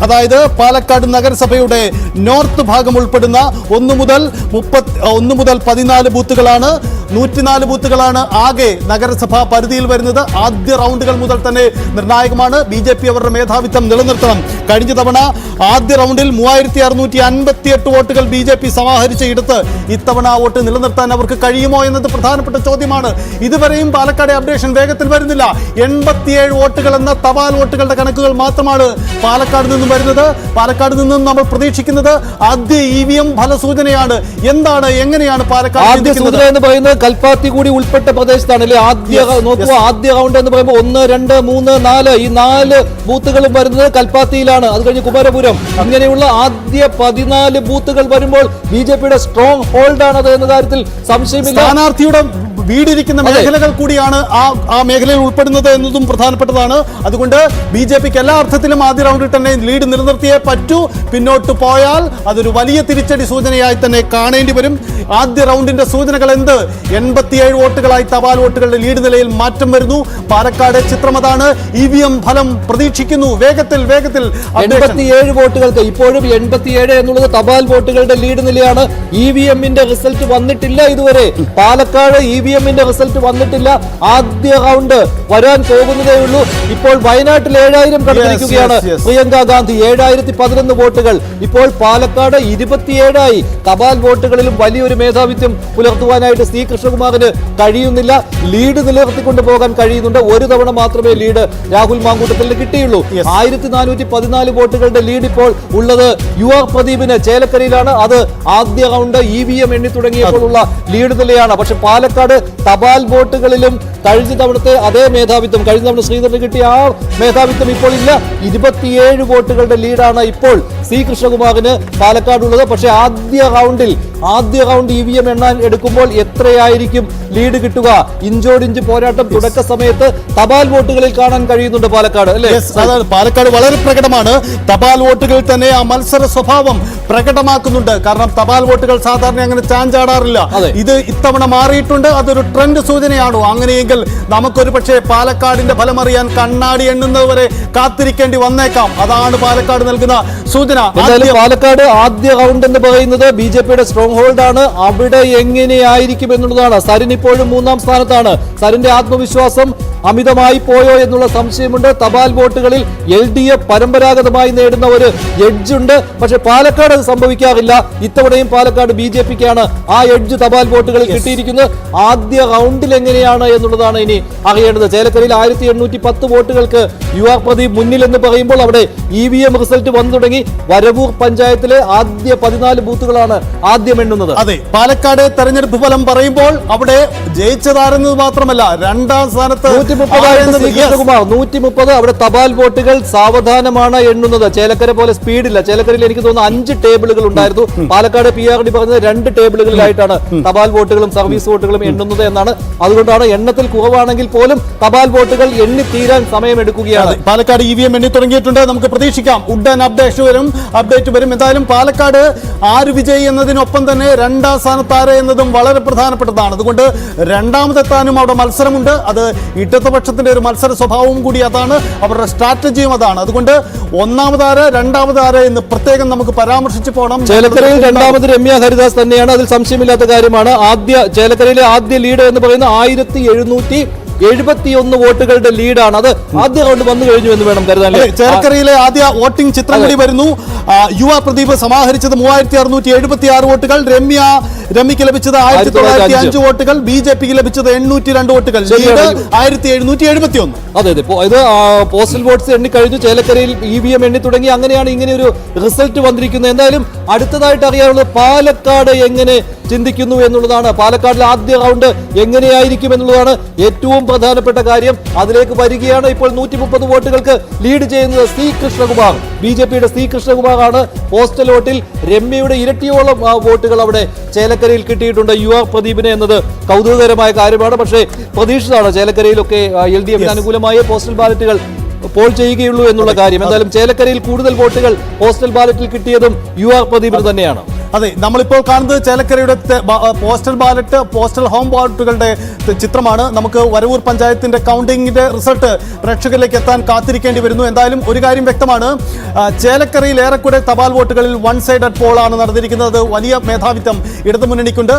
അതായത് പാലക്കാട് നഗരസഭയുടെ നോർത്ത് ഭാഗം ഉൾപ്പെടുന്ന 1 മുതൽ 14 ബൂത്തുകളാണ്. 104 ബൂത്തുകളാണ് ആകെ നഗരസഭാ പരിധിയിൽ വരുന്നത്. ആദ്യ റൗണ്ടുകൾ മുതൽ തന്നെ നിർണായകമാണ്. BJP അവരുടെ മേധാവിത്വം നിലനിർത്തണം. കഴിഞ്ഞ തവണ ആദ്യ റൗണ്ടിൽ 3658 വോട്ടുകൾ BJP സമാഹരിച്ച ഇടത്ത് ഇത്തവണ ആ വോട്ട് നിലനിർത്താൻ അവർക്ക് കഴിയുമോ എന്നത് പ്രധാനപ്പെട്ട ചോദ്യമാണ്. ഇതുവരെയും പാലക്കാട് അപ്ഡേഷൻ വേഗത്തിൽ വരുന്നില്ല. 87 വോട്ടുകൾ എന്ന തപാൽ വോട്ടുകളുടെ കണക്കുകൾ മാത്രമാണ് പാലക്കാട് നിന്നും വരുന്നത്. പാലക്കാട് നിന്നും നമ്മൾ പ്രതീക്ഷിക്കുന്നത് ആദ്യ EVM ഫലസൂചനയാണ്. എന്താണ്, എങ്ങനെയാണ് പാലക്കാട് എന്ന് പറയുന്നത്? കൽപ്പാത്തി കൂടി ഉൾപ്പെട്ട പ്രദേശത്താണ് അല്ലെ? ആദ്യ റൗണ്ട് എന്ന് പറയുമ്പോൾ 1, 2, 3, 4 ഈ 4 ബൂത്തുകളും വരുന്നത് കൽപ്പാത്തിയിലാണ്. അത് കഴിഞ്ഞ് കുമരപുരം, അങ്ങനെയുള്ള ആദ്യ 14 ബൂത്തുകൾ വരുമ്പോൾ BJPയുടെ സ്ട്രോങ് ഹോൾഡ് ആണത് എന്ന കാര്യത്തിൽ സംശയമില്ല. സ്ഥാനാർത്ഥിയുടെ വീടിരിക്കുന്ന മേഖലകൾ കൂടിയാണ് ആ മേഖലയിൽ ഉൾപ്പെടുന്നത് എന്നതും പ്രധാനപ്പെട്ടതാണ്. അതുകൊണ്ട് BJPക്ക് എല്ലാ അർത്ഥത്തിലും ആദ്യ റൗണ്ടിൽ തന്നെ ലീഡ് നിലനിർത്തിയേ പറ്റൂ. പിന്നോട്ട് പോയാൽ അതൊരു വലിയ തിരിച്ചടി സൂചനയായി തന്നെ കാണേണ്ടി വരും. ആദ്യ റൗണ്ടിന്റെ സൂചനകൾ എന്ത്? 87 വോട്ടുകളായി തപാൽ വോട്ടുകളുടെ ലീഡ് നിലയിൽ മാറ്റം വരുന്നു. പാലക്കാട് ചിത്രം അതാണ്. EVM ഫലം പ്രതീക്ഷിക്കുന്നു. വേഗത്തിൽ 87 വോട്ടുകൾക്ക് ഇപ്പോഴും 87 എന്നുള്ളത് തപാൽ വോട്ടുകളുടെ ലീഡ് നിലയാണ്. EVMന്റെ റിസൾട്ട് വന്നിട്ടില്ല ഇതുവരെ. പാലക്കാട് EVMന്റെ റിസൾട്ട് വന്നിട്ടില്ല. ആദ്യ റൗണ്ട് വരാൻ പോകുന്നതേ ഉള്ളൂ. ഇപ്പോൾ വയനാട്ടിൽ 7000 കടന്നിരിക്കുകയാണ്. പ്രിയങ്ക ഗാന്ധി 7011 വോട്ടുകൾ. ഇപ്പോൾ പാലക്കാട് 27ആയി. തപാൽ വോട്ടുകളിലും വലിയൊരു മേധാവിത്വം പുലർത്തുവാനായിട്ട് C. കൃഷ്ണകുമാറിന് കഴിയുന്നില്ല. ലീഡ് നിലനിർത്തിക്കൊണ്ട് പോകാൻ കഴിയുന്നുണ്ട്. ഒരു തവണ മാത്രമേ ലീഡ് രാഹുൽ മാങ്കൂട്ടത്തിന് കിട്ടിയുള്ളൂ. 1414 വോട്ടുകളുടെ ലീഡ് ഇപ്പോൾ ഉള്ളത് UR പ്രദീപിന് ചേലക്കരയിലാണ്. അത് ആദ്യ റൗണ്ട് EVM എണ്ണി തുടങ്ങിയപ്പോൾ ഉള്ള ലീഡ് നിലയാണ്. പക്ഷെ പാലക്കാട് തപാൽ വോട്ടുകളിലും കഴിഞ്ഞ തവണത്തെ അതേ മേധാവിത്വം, കഴിഞ്ഞ തവണ ശ്രീധരന് കിട്ടിയ ആ മേധാവിത്വം ഇപ്പോൾ ഇല്ല. 27 വോട്ടുകളുടെ ലീഡാണ് ഇപ്പോൾ C. കൃഷ്ണകുമാറിന് പാലക്കാടുള്ളത്. പക്ഷെ ആദ്യ റൗണ്ട് EVM എണ്ണാൻ എടുക്കുമ്പോൾ എത്രയായിരിക്കും ലീഡ് കിട്ടുക? ഇഞ്ചോടിഞ്ച് പോരാട്ടം തുടക്ക സമയത്ത് തപാൽ വോട്ടുകളിൽ കാണാൻ കഴിയുന്നുണ്ട് പാലക്കാട് അല്ലേ? പാലക്കാട് വളരെ പ്രകടമാണ്. തപാൽ വോട്ടുകൾ തന്നെ ആ മത്സര സ്വഭാവം പ്രകടമാക്കുന്നുണ്ട്. കാരണം തപാൽ വോട്ടുകൾ സാധാരണ അങ്ങനെ ചാഞ്ചാടാറില്ല. ഇത് ഇത്തവണ മാറിയിട്ടുണ്ട്. അതൊരു ട്രെൻഡ് സൂചനയാണോ? അങ്ങനെയെങ്കിൽ നമുക്കൊരു പക്ഷേ പാലക്കാടിന്റെ ഫലമറിയാൻ കണ്ണാടി എണ്ണുന്നതുവരെ കാത്തിരിക്കേണ്ടി വന്നേക്കാം. അതാണ് പാലക്കാട് നൽകുന്ന സൂചന. പാലക്കാട് ആദ്യ റൗണ്ട് എന്ന് പറയുന്നത് BJPയുടെ സ്ട്രോങ് ഹോൾഡ് ആണ്. അവിടെ എങ്ങനെയായിരിക്കും എന്നുള്ളതാണ്. സരിൻ ഇപ്പോഴും 3ാം സ്ഥാനത്താണ്. സരിന്റെ ആത്മവിശ്വാസം അമിതമായി പോയോ എന്നുള്ള സംശയമുണ്ട്. തപാൽ വോട്ടുകളിൽ LDF പരമ്പരാഗതമായി നേടുന്ന ഒരു എഡ്ജ് ഉണ്ട്. പക്ഷെ പാലക്കാട് അത് സംഭവിക്കാറില്ല. ഇത്തവണയും പാലക്കാട് BJPക്കാണ് ആ എഡ്ജ് തപാൽ വോട്ടുകളിൽ കിട്ടിയിരിക്കുന്നത്. ആദ്യ റൗണ്ടിൽ എങ്ങനെയാണ് എന്നുള്ളതാണ് ഇനി അറിയേണ്ടത്. ചേലക്കരയിൽ 1810 വോട്ടുകൾക്ക് UR പ്രദീപ് മുന്നിൽ എന്ന് പറയുമ്പോൾ അവിടെ EVM റിസൾട്ട് വന്നു തുടങ്ങി. വരവൂർ പഞ്ചായത്തിലെ ആദ്യ 14 ബൂത്തുകളാണ് ആദ്യം എണ്ണുന്നത്. അതെ, പാലക്കാട് തെരഞ്ഞെടുപ്പ് ഫലം പറയുമ്പോൾ അവിടെ ജയിച്ചതാരെന്നത് മാത്രമല്ല, 2ാം സ്ഥാനത്ത് 130. അവിടെ തപാൽ വോട്ടുകൾ സാവധാനമാണ് എണ്ണുന്നത്. ചേലക്കര പോലെ സ്പീഡില്ല. ചേലക്കരയിൽ എനിക്ക് തോന്നുന്നു 5 ടേബിളുകൾ ഉണ്ടായിരുന്നു. പാലക്കാട് PRD പറഞ്ഞത് 2 ടേബിളുകളിലായിട്ടാണ് തപാൽ വോട്ടുകളും സർവീസ് വോട്ടുകളും എണ്ണുന്നത് എന്നാണ്. അതുകൊണ്ടാണ് എണ്ണത്തിൽ കുറവാണെങ്കിൽ പോലും തപാൽ വോട്ടുകൾ എണ്ണി തീരാൻ സമയമെടുക്കുകയാണ്. പാലക്കാട് EVM എണ്ണി തുടങ്ങിയിട്ടുണ്ട്. നമുക്ക് പ്രതീക്ഷിക്കാം ഉടൻ അപ്ഡേറ്റ് വരും. എന്തായാലും പാലക്കാട് ആര് വിജയി എന്നതിനൊപ്പം തന്നെ 2ാം സ്ഥാനത്ത് ആര് എന്നതും വളരെ പ്രധാനപ്പെട്ടതാണ്. അതുകൊണ്ട് രണ്ടാമതെത്താനും അവിടെ മത്സരമുണ്ട്. അത് ഇടതുപക്ഷത്തിന്റെ ഒരു മത്സര സ്വഭാവവും കൂടി അതാണ്. അവരുടെ സ്ട്രാറ്റജിയും അതാണ്. അതുകൊണ്ട് ഒന്നാമതാര് രണ്ടാമതാര് എന്ന് പ്രത്യേകം നമുക്ക് പരാമർശിച്ചു പോകണം. ചേലക്കരയിൽ രണ്ടാമത് രമ്യ ഹരിദാസ് തന്നെയാണ്. അതിൽ സംശയമില്ലാത്ത കാര്യമാണ്. ചേലക്കരയിലെ ആദ്യ ലീഡ് എന്ന് പറയുന്നത് 1771 വോട്ടുകളുടെ ലീഡാണ്. അത് ആദ്യ റൗണ്ട് വന്നു കഴിഞ്ഞു എന്ന് വേണം കരുതാൻ. ചേലക്കരയിലെ ആദ്യ വോട്ടിംഗ് ചിത്രം കൂടി വരുന്നു. UR പ്രദീപ് സമാഹരിച്ചത് 3676 വോട്ടുകൾ. രമ്യക്ക് ലഭിച്ചത് 1905 വോട്ടുകൾ. BJPക്ക് ലഭിച്ചത് 802 വോട്ടുകൾ. 1771. അതെ, ഇത് പോസ്റ്റൽ വോട്ട്സ് എണ്ണി കഴിഞ്ഞു. ചേലക്കരയിൽ EVM എണ്ണി തുടങ്ങി. അങ്ങനെയാണ് ഇങ്ങനെ ഒരു റിസൾട്ട് വന്നിരിക്കുന്നത്. എന്തായാലും അടുത്തതായിട്ട് അറിയാനുള്ളത് പാലക്കാട് എങ്ങനെ ചിന്തിക്കുന്നു എന്നുള്ളതാണ്. പാലക്കാടിലെ ആദ്യ റൗണ്ട് എങ്ങനെയായിരിക്കും എന്നുള്ളതാണ് ഏറ്റവും പ്രധാനപ്പെട്ട കാര്യം. അതിലേക്ക് വരികയാണ്. ഇപ്പോൾ 130 വോട്ടുകൾക്ക് ലീഡ് ചെയ്യുന്നത് C. കൃഷ്ണകുമാർ. BJPയുടെ C. കൃഷ്ണകുമാറാണ്. പോസ്റ്റൽ വോട്ടിൽ രമ്യയുടെ ഇരട്ടിയോളം വോട്ടുകൾ അവിടെ ചേലക്കരയിൽ കിട്ടിയിട്ടുണ്ട് UR പ്രദീപിന് എന്നത് കൗതുകകരമായ കാര്യമാണ്. പക്ഷേ പ്രതീക്ഷിച്ചതാണ് ചേലക്കരയിലൊക്കെ LDFന് അനുകൂലമായ പോസ്റ്റൽ ബാലറ്റുകൾ പോൾ ചെയ്യുകയുള്ളൂ എന്നുള്ള കാര്യം. എന്തായാലും ചേലക്കരയിൽ കൂടുതൽ വോട്ടുകൾ പോസ്റ്റൽ ബാലറ്റിൽ കിട്ടിയതും UR പ്രദീപിന് തന്നെയാണ്. അതെ, നമ്മളിപ്പോൾ കാണുന്നത് ചേലക്കരയുടെ പോസ്റ്റൽ ബാലറ്റ്, പോസ്റ്റൽ ഹോം ബാലറ്റുകളുടെ ചിത്രമാണ്. നമുക്ക് വരവൂർ പഞ്ചായത്തിന്റെ കൗണ്ടിങ്ങിന്റെ റിസൾട്ട് പ്രേക്ഷകരിലേക്ക് എത്താൻ കാത്തിരിക്കേണ്ടി വരുന്നു. എന്തായാലും ഒരു കാര്യം വ്യക്തമാണ്, ചേലക്കരയിൽ ഏറെക്കുറെ തപാൽ വോട്ടുകളിൽ വൺ സൈഡഡ് പോളാണ് നടന്നിരിക്കുന്നത്. വലിയ മേധാവിത്വം ഇടതുമുന്നണിക്കുണ്ട്.